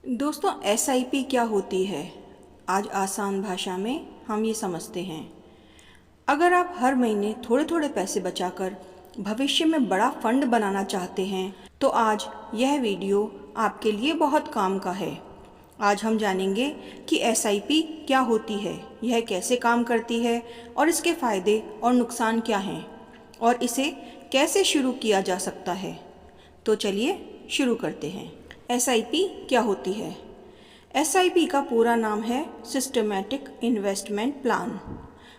दोस्तों, एसआईपी क्या होती है? आज आसान भाषा में हम ये समझते हैं। अगर आप हर महीने थोड़े थोड़े पैसे बचाकर भविष्य में बड़ा फंड बनाना चाहते हैं तो आज यह वीडियो आपके लिए बहुत काम का है। आज हम जानेंगे कि एसआईपी क्या होती है, यह कैसे काम करती है और इसके फ़ायदे और नुकसान क्या हैं और इसे कैसे शुरू किया जा सकता है। तो चलिए शुरू करते हैं। एसआईपी क्या होती है? एसआईपी का पूरा नाम है सिस्टमैटिक इन्वेस्टमेंट प्लान।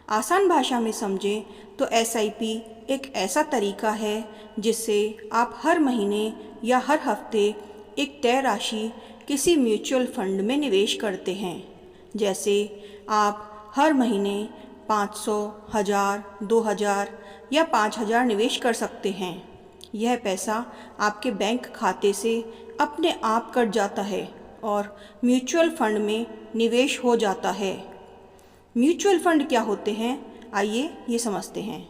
आसान भाषा में समझें तो एसआईपी एक ऐसा तरीका है जिससे आप हर महीने या हर हफ्ते एक तय राशि किसी म्यूचुअल फंड में निवेश करते हैं। जैसे आप हर महीने 500, 1000, 2000 या 5000 निवेश कर सकते हैं। यह पैसा आपके बैंक खाते से अपने आप कट जाता है और म्यूचुअल फंड में निवेश हो जाता है। म्यूचुअल फंड क्या होते हैं, आइए ये समझते हैं।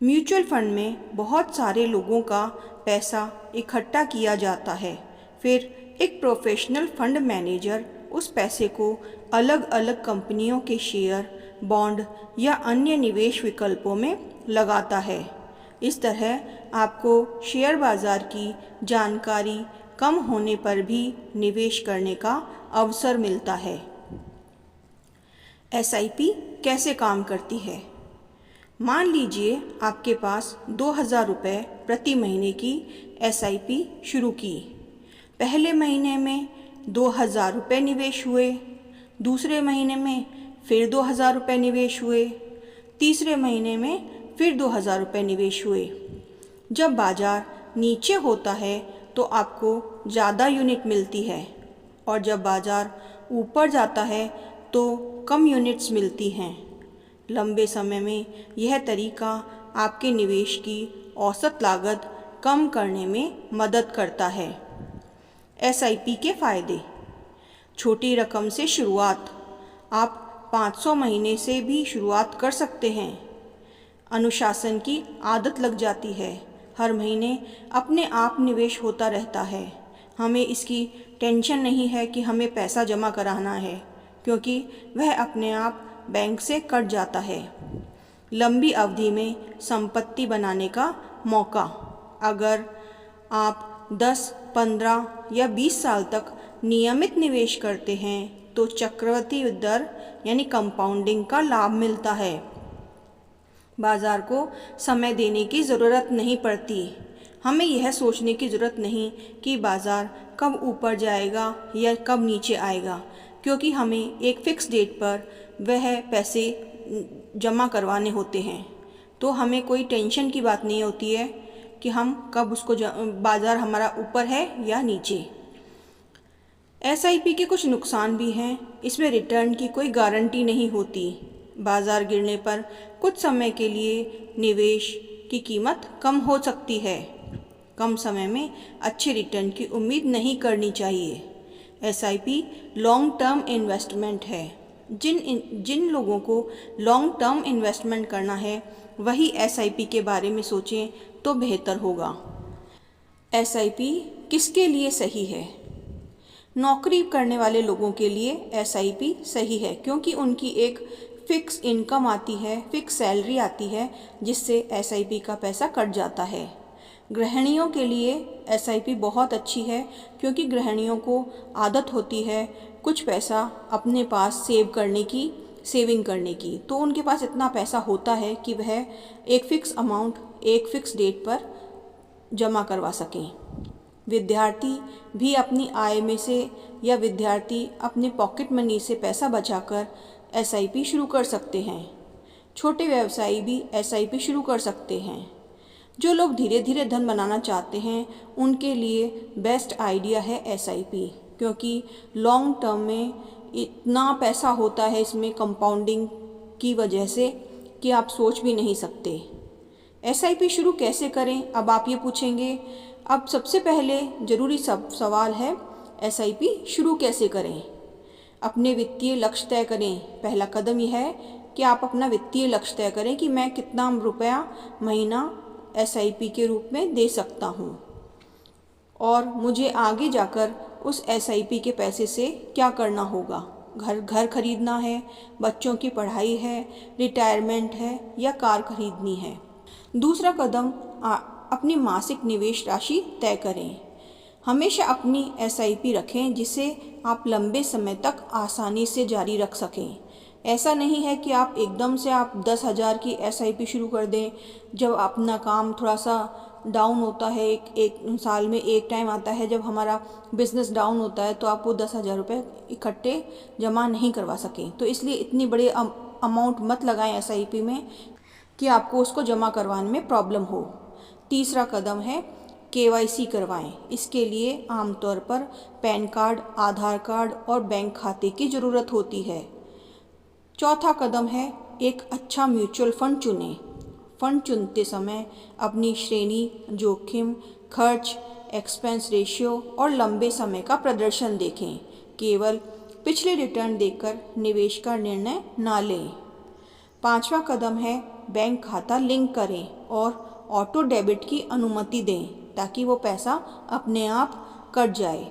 म्यूचुअल फंड में बहुत सारे लोगों का पैसा इकट्ठा किया जाता है। फिर एक प्रोफेशनल फंड मैनेजर उस पैसे को अलग अलग कंपनियों के शेयर, बॉन्ड या अन्य निवेश विकल्पों में लगाता है। इस तरह आपको शेयर बाज़ार की जानकारी कम होने पर भी निवेश करने का अवसर मिलता है। एसआईपी कैसे काम करती है? मान लीजिए आपके पास 2000 रुपये प्रति महीने की एसआईपी शुरू की। पहले महीने में 2000 रुपये निवेश हुए, दूसरे महीने में फिर 2000 रुपये निवेश हुए, तीसरे महीने में फिर 2000 रुपये निवेश हुए। जब बाज़ार नीचे होता है तो आपको ज़्यादा यूनिट मिलती है और जब बाज़ार ऊपर जाता है तो कम यूनिट्स मिलती हैं। लंबे समय में यह तरीका आपके निवेश की औसत लागत कम करने में मदद करता है। एसआईपी के फ़ायदे: छोटी रकम से शुरुआत, आप 500 महीने से भी शुरुआत कर सकते हैं। अनुशासन की आदत लग जाती है, हर महीने अपने आप निवेश होता रहता है। हमें इसकी टेंशन नहीं है कि हमें पैसा जमा कराना है, क्योंकि वह अपने आप बैंक से कट जाता है। लंबी अवधि में संपत्ति बनाने का मौका: अगर आप 10, 15 या 20 साल तक नियमित निवेश करते हैं तो चक्रवृद्धि दर यानी कंपाउंडिंग का लाभ मिलता है। बाज़ार को समय देने की ज़रूरत नहीं पड़ती। हमें यह सोचने की ज़रूरत नहीं कि बाज़ार कब ऊपर जाएगा या कब नीचे आएगा, क्योंकि हमें एक फ़िक्स डेट पर वह पैसे जमा करवाने होते हैं। तो हमें कोई टेंशन की बात नहीं होती है कि हम कब उसको बाज़ार हमारा ऊपर है या नीचे। एसआईपी के कुछ नुकसान भी हैं। इसमें रिटर्न की कोई गारंटी नहीं होती। बाज़ार गिरने पर कुछ समय के लिए निवेश की कीमत कम हो सकती है। कम समय में अच्छे रिटर्न की उम्मीद नहीं करनी चाहिए। एसआईपी लॉन्ग टर्म इन्वेस्टमेंट है। जिन लोगों को लॉन्ग टर्म इन्वेस्टमेंट करना है वही एसआईपी के बारे में सोचें तो बेहतर होगा। एसआईपी किसके लिए सही है? नौकरी करने वाले लोगों के लिए एसआईपी सही है, क्योंकि उनकी एक फ़िक्स इनकम आती है, फ़िक्स सैलरी आती है, जिससे एसआईपी का पैसा कट जाता है। गृहिणियों के लिए एसआईपी बहुत अच्छी है, क्योंकि गृहिणियों को आदत होती है कुछ पैसा अपने पास सेविंग करने की, तो उनके पास इतना पैसा होता है कि वह एक फ़िक्स अमाउंट एक फ़िक्स डेट पर जमा करवा सकें। विद्यार्थी भी अपनी आय में से या विद्यार्थी अपने पॉकेट मनी से पैसा बचाकर एसआईपी शुरू कर सकते हैं। छोटे व्यवसायी भी एसआईपी शुरू कर सकते हैं। जो लोग धीरे धीरे धन बनाना चाहते हैं उनके लिए बेस्ट आइडिया है एसआईपी, क्योंकि लॉन्ग टर्म में इतना पैसा होता है इसमें कंपाउंडिंग की वजह से कि आप सोच भी नहीं सकते। एसआईपी शुरू कैसे करें, अब आप ये पूछेंगे। अब सबसे पहले ज़रूरी सवाल है, एसआईपी शुरू कैसे करें? अपने वित्तीय लक्ष्य तय करें। पहला कदम यह है कि आप अपना वित्तीय लक्ष्य तय करें कि मैं कितना रुपया महीना एसआईपी के रूप में दे सकता हूँ और मुझे आगे जाकर उस एसआईपी के पैसे से क्या करना होगा। घर खरीदना है, बच्चों की पढ़ाई है, रिटायरमेंट है या कार खरीदनी है। दूसरा कदम, अपनी मासिक निवेश राशि तय करें। हमेशा अपनी एसआईपी रखें जिसे आप लंबे समय तक आसानी से जारी रख सकें। ऐसा नहीं है कि आप एकदम से 10,000 की एसआईपी शुरू कर दें। जब अपना काम थोड़ा सा डाउन होता है, एक साल में एक टाइम आता है जब हमारा बिजनेस डाउन होता है, तो आप वो 10,000 रुपये इकट्ठे जमा नहीं करवा सकें। तो इसलिए इतनी बड़ी अमाउंट मत लगाएं एसआईपी में कि आपको उसको जमा करवाने में प्रॉब्लम हो। तीसरा कदम है केवाईसी करवाएं। इसके लिए आमतौर पर पैन कार्ड, आधार कार्ड और बैंक खाते की ज़रूरत होती है। चौथा कदम है एक अच्छा म्यूचुअल फंड चुनें। फंड चुनते समय अपनी श्रेणी, जोखिम, खर्च, एक्सपेंस रेशियो और लंबे समय का प्रदर्शन देखें। केवल पिछले रिटर्न देखकर निवेश का निर्णय ना लें। पांचवा कदम है बैंक खाता लिंक करें और ऑटो डेबिट की अनुमति दें ताकि वो पैसा अपने आप कट जाए।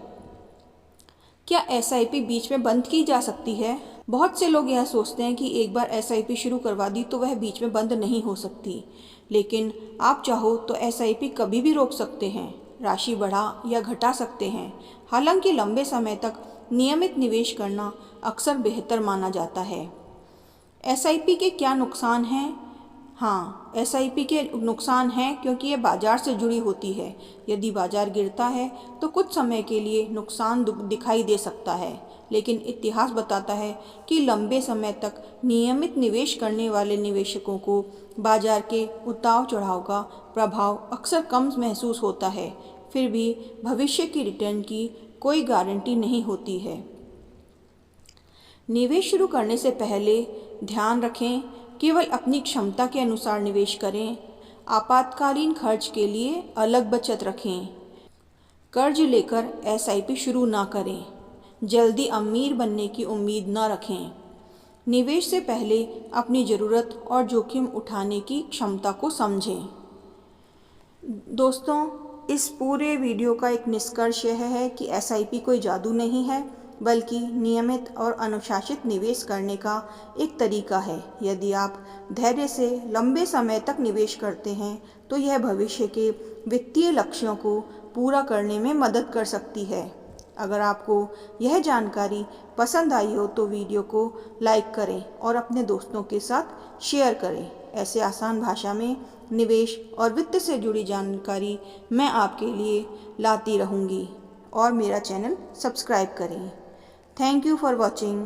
क्या एसआईपी बीच में बंद की जा सकती है? बहुत से लोग यह सोचते हैं कि एक बार एसआईपी शुरू करवा दी तो वह बीच में बंद नहीं हो सकती, लेकिन आप चाहो तो एसआईपी कभी भी रोक सकते हैं, राशि बढ़ा या घटा सकते हैं। हालांकि लंबे समय तक नियमित निवेश करना अक्सर बेहतर माना जाता है। एसआईपी के क्या नुकसान हैं? हाँ, एसआईपी के नुकसान हैं क्योंकि ये बाज़ार से जुड़ी होती है। यदि बाज़ार गिरता है तो कुछ समय के लिए नुकसान दिखाई दे सकता है, लेकिन इतिहास बताता है कि लंबे समय तक नियमित निवेश करने वाले निवेशकों को बाज़ार के उतार चढ़ाव का प्रभाव अक्सर कम महसूस होता है। फिर भी भविष्य की रिटर्न की कोई गारंटी नहीं होती है। निवेश शुरू करने से पहले ध्यान रखें, केवल अपनी क्षमता के अनुसार निवेश करें। आपातकालीन खर्च के लिए अलग बचत रखें। कर्ज लेकर एसआईपी शुरू ना करें। जल्दी अमीर बनने की उम्मीद ना रखें। निवेश से पहले अपनी ज़रूरत और जोखिम उठाने की क्षमता को समझें। दोस्तों, इस पूरे वीडियो का एक निष्कर्ष यह है कि एसआईपी कोई जादू नहीं है, बल्कि नियमित और अनुशासित निवेश करने का एक तरीका है। यदि आप धैर्य से लंबे समय तक निवेश करते हैं तो यह भविष्य के वित्तीय लक्ष्यों को पूरा करने में मदद कर सकती है। अगर आपको यह जानकारी पसंद आई हो तो वीडियो को लाइक करें और अपने दोस्तों के साथ शेयर करें। ऐसे आसान भाषा में निवेश और वित्त से जुड़ी जानकारी मैं आपके लिए लाती रहूँगी। और मेरा चैनल सब्सक्राइब करें। Thank you for watching.